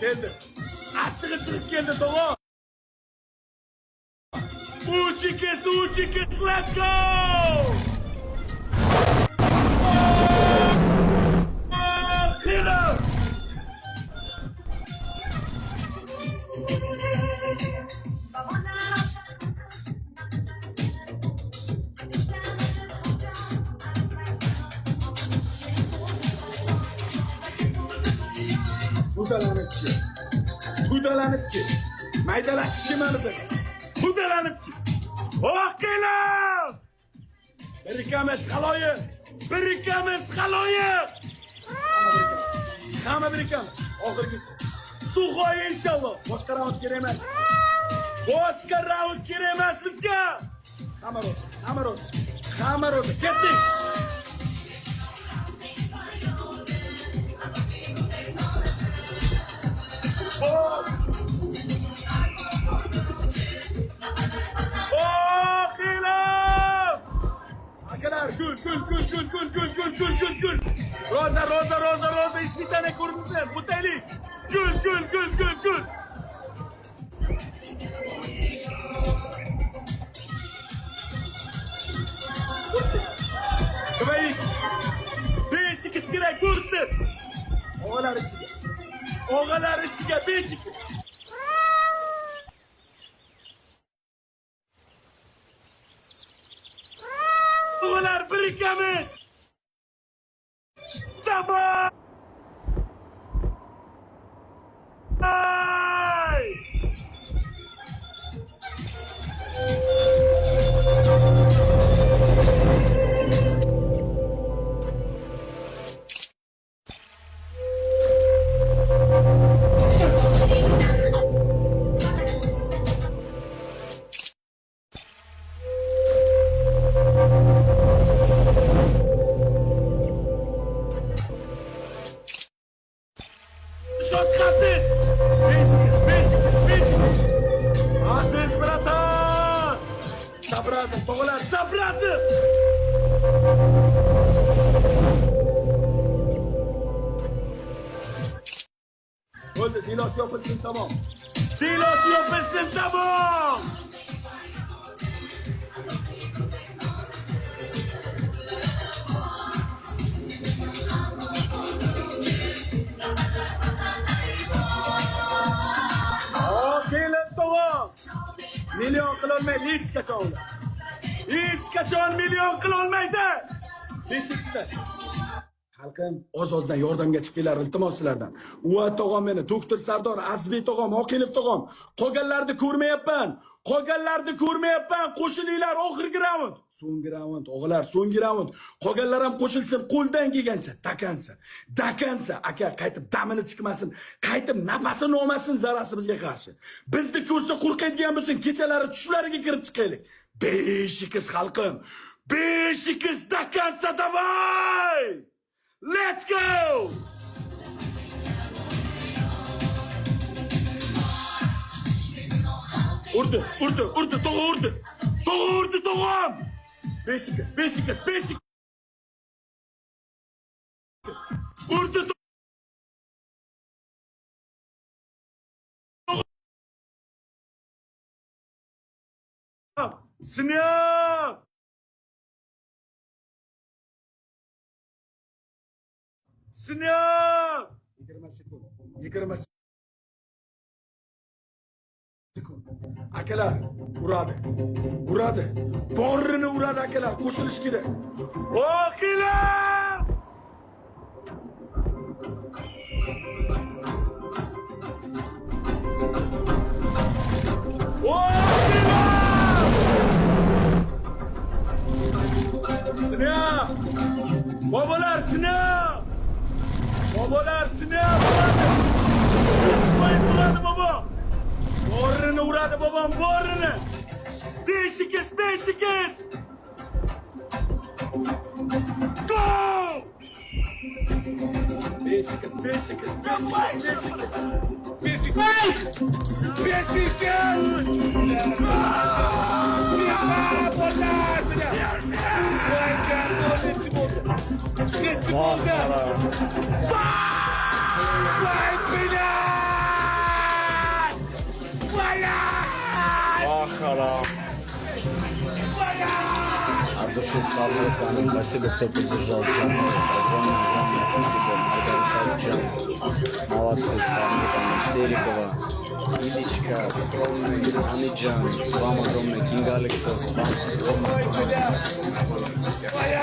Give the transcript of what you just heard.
Geldi. Açığı çıkıp geldi Togo. Uçikes, let's go! Kıyla! Tudalanıp ki. Maydalaşıp kemamıza. Tudalanıp ki. Okuyla! Birikamiz haloyi! Birikamiz haloyi! Hamma birikamiz. Oxirgisi. Sug'oy inshaalloh. Boshqa raund kerak emas. Boshqa raund kerak emas bizga. Hamma ro'za. Ketdik. Akalar, gül. Roza, ismi tane kurmuşlar. Bu deli. Gül. Kıvayık. Beşik iskire kursun. Oğalar içine beşik. Oğalar birikamiz. Tamam. Shortcuts! Basic! Aziz bratan! Sabrazım, toğular, sabrazım! Oldu, dilos yapılsın tamam. Milyon qilolmaydi hech qachon milyon qilolmaydi. Beshikda xalqim oz-ozdan yordamga chiqinglar iltimos sizlardan. Uva tog'am meni, doktor Sardor, Azbek tog'am, Oqilov tog'am, qolganlarni ko'rmayapman. Qo'shilinglar oxirgi raund. So'nggi raund o'g'illar, so'nggi raund. Qolganlar ham qo'shilsin, qo'ldan kelgancha dakansa, aka qaytib damini chiqmasin, qaytib nafasini olmasin zarasi bizga qarshi. Bizni ko'rsa qo'rqadigan bo'lsin, kechalari tushlariga kirib chiqaylik. Beshikiz xalqim. Beshikiz dakansa davay! Let's go! Urdu, to'g'am! Beshikiz. Urdu, to'g'am! Sinyap! Sinyap! 20 sekund. Akalar uradi. Borini uradi akalar, qo'shilish kerak. Oqilar! Sinyap! Babalar sinyap! Usmay uradi baba! Borini uradi babam, borini! Beshikiz! Go! Beshikiz! Neçim oldu? Vay bina! души Салватана. Спасибо, кто поддержал чат. Огромное спасибо. Маргарита Джан. Молодцы, Салватана. Серикова. Илечка, скромный, Амиджан. Вам огромное. Кинг Алексас. Вам огромное спасибо.